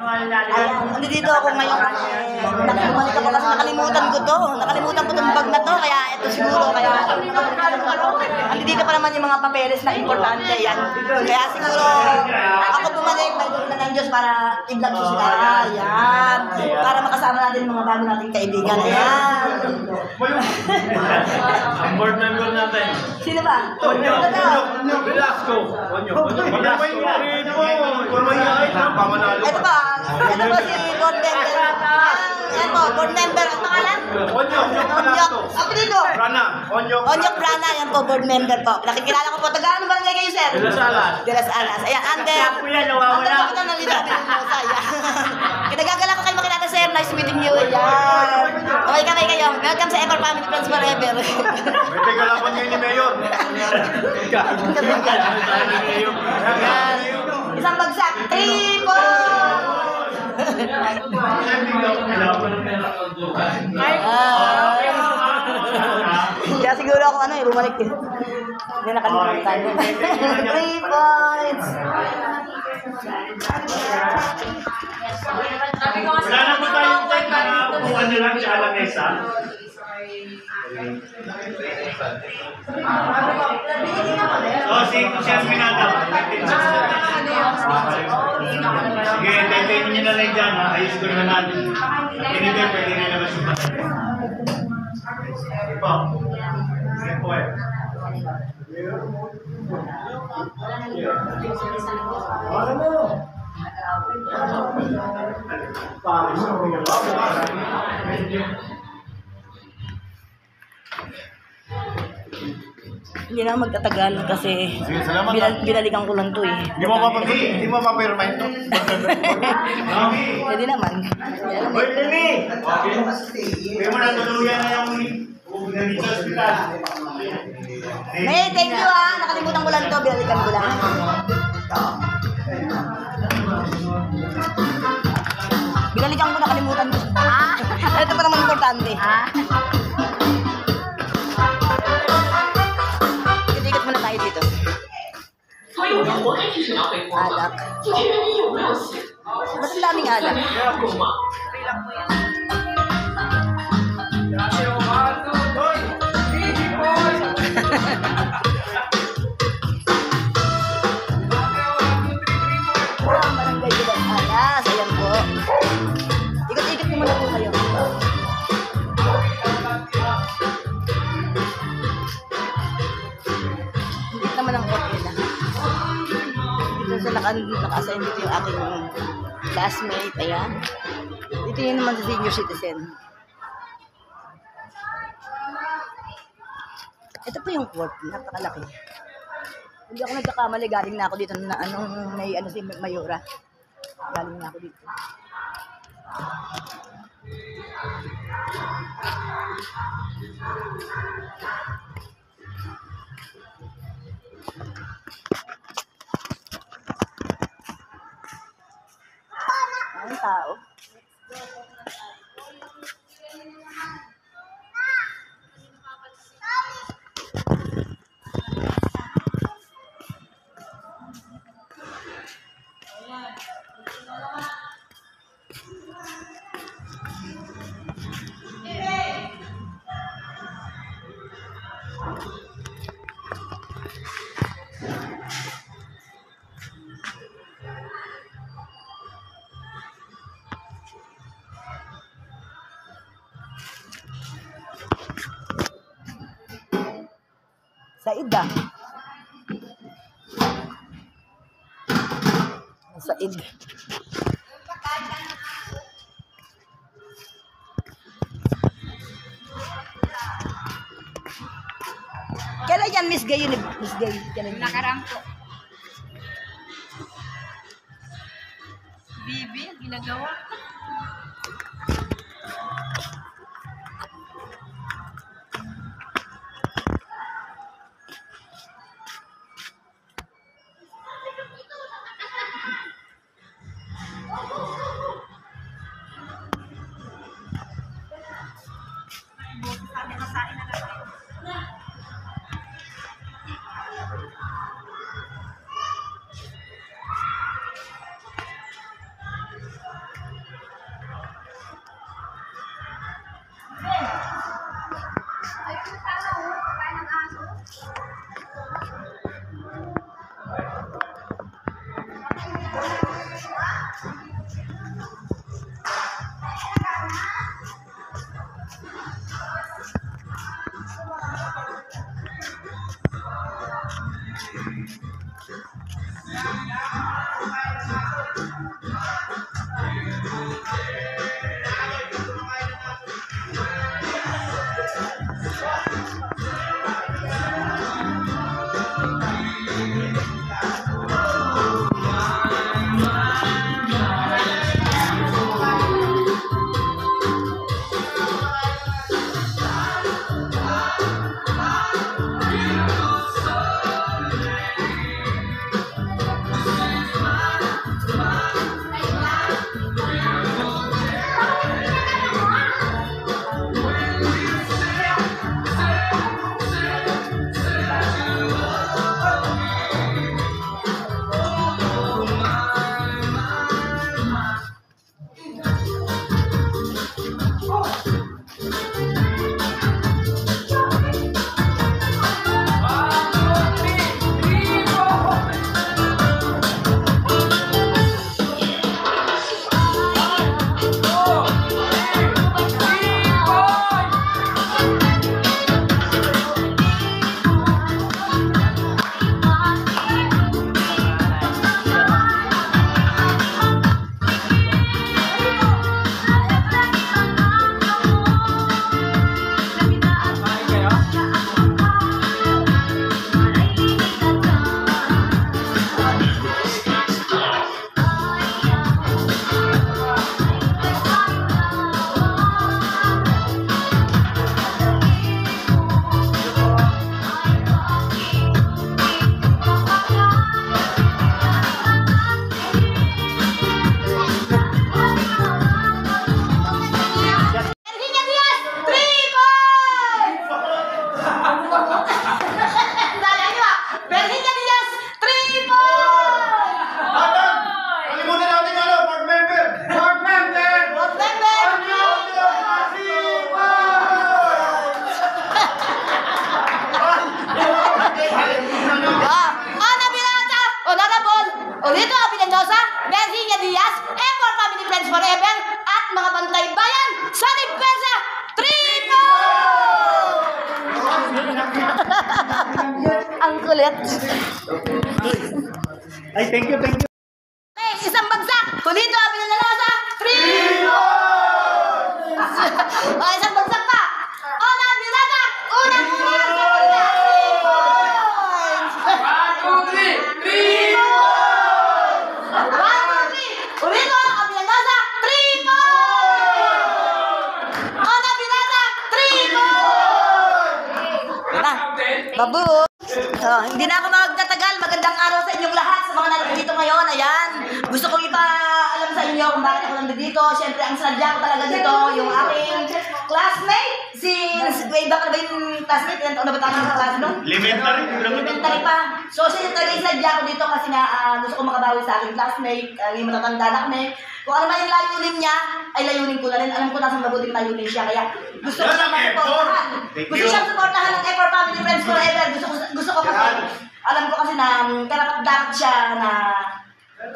Ayan, nandito ako ngayon kasi bumalik ako kasi nakalimutan ko to. Nakalimutan ko tong bag na to, kaya ito siguro, kaya nandito pa naman yung mga papeles na importante yan. Kaya siguro ako bumalik, may doon na ng Diyos para i-vlog ko sila. Ayan. Para makasama natin yung mga bago nating kaibigan. Ayan. Ang board member natin. Sino ba? Onyo. Velasco. Onyo. Ito pa. Ito po si board member. Ayan po, board member. Ang pangalan? Onyok. Apelido? Brana. Onyok Brana. Ayan po, board member po. Nakikilala ko po. Taga ano barangay kayo, sir? De Las Alas. De Las Alas. Ayan, under. Under po kita ng lito. Kinagagala ko kayo makilala, sir. Nice meeting you. Ayan. Okay kami kayo. Welcome sa Ever Family Friends Forever. May tigalapan ngayon ni Mayor. Ayan. Isang bagsak. 3 po. Kaya siguro ako bumalik eh. Hindi nakalimutan. 3 points. Wala na po tayong time na bukan nyo lang siya alam isa. Si Sias Minata. Sige, tayo nyo na lang dyan. Ayos ko na natin. Tinigay, pwede na naman siya. Ipo. Sige po eh. Hindi na magtatagal kasi Sige, salamat. binalikan ko lang to eh. Hindi mo mapirma ito. Pwede naman. Hoy, Lili! Hindi mo natuluyan na yung nandito sa hospital. May thank you ah. Nakalimutan ko lang to. Binalikan ko lang. Binalikan ko, nakalimutan ko. Ito pa naman importante. Ikot muna tayo dito. Alak. Ba't ang daming alak? Barangay de Las Alas. Ayan po. Ikot-ikot mo muna po kayo. Hindi naman ang kopila. Dito sa naka-assign dito yung aking classmate. Ayan. Dito yun naman sa senior citizen. Ito po yung court. Napakalaki. Hindi ako nagkakamali. Galing na ako dito na may si Mayora. Galing na ako dito. Ang tao. Said ah. Said. Kailan yan, Miss Gay? Miss Gay. Nakarang po. Bibi, ginagawa. Quiet. Ay, thank you, thank you. Okay, isang bagsak. Kulito, pinanalasa. Primo! Oh, isang bagsak pa. Ona, binata. Unang Kulito, pinanalasa. Primo! Ona, binata. Primo! Wala. Babu. Hindi na ako magtatagal. Magandang araw sa inyong lahat, sa mga nandito ngayon. Ayan. Gusto kong ipaalam sa inyo kung bakit ako nandito. Siyempre, ang sadya ko talaga dito, yung aking classmate. Since way back na ba yung classmate? Ilan taon na ba tayo sa class, no? Elementary. Elementary pa. So, siya talaga yung sadya ko dito kasi nga gusto ko makabawi sa aking classmate. Yung matatanda na kami. Kung ano man yung layunin niya, ay layunin ko na rin. Alam ko nasa mabuting layunin siya. Kaya gusto ko siyang supportahan. Gusto siyang supportahan ng Effort Family Friends Forever. Gusto ko kasi, alam ko kasi na karapat-dapat siya na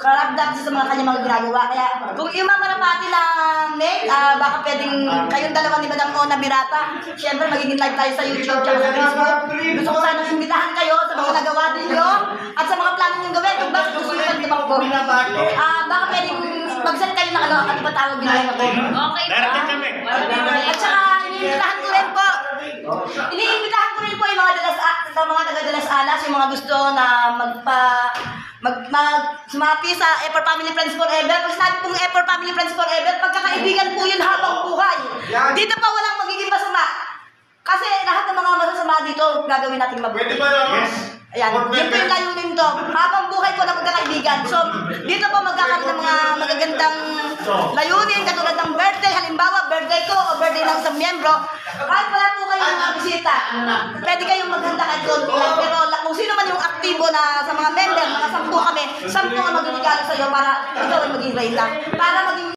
karapat-dapat siya sa mga kanyang mga ginagawa. Kaya kung yung mga marapati lang, Nick, baka pwedeng kayong dalawa ni Madam Ona Birata. Siyempre, magiging live tayo sa YouTube at sa Facebook. Gusto ko sana imbitahan kayo sa mga nagawa ninyo at sa mga plano niyong gawin. Kung bakit gusto nyo pagdibang ko. Baka pwedeng mag-set kayo ng ano ba tawag din ako. Okay po. Darating kami. At saka, iniimbitahan ko rin po. Iniimbitahan ko rin po yung mga taga-Dalas Alas, yung mga gusto na sumapi sa Effort Family Friends Forever. Pag sinabi pong Effort Family Friends Forever, pagkakaibigan po yun habang buhay. Dito pa walang magiging masama. Kasi lahat ng mga masasama dito, gagawin natin mabuti. Yes. Ayan, yun po yung layunin to. Habang buhay po na magkakaibigan. So, dito po magkakaroon ng mga magagandang layunin, katulad ng birthday. Halimbawa, birthday ko o birthday ng isang miyembro. Kahit wala po kayong mga bisita, pwede kayong maghanda kahit konti lang. Pero kung sino man yung aktibo na sa mga member, mga 10 kami, 10 ang magiging sa iyo para ikaw ay maging reyna. Para maging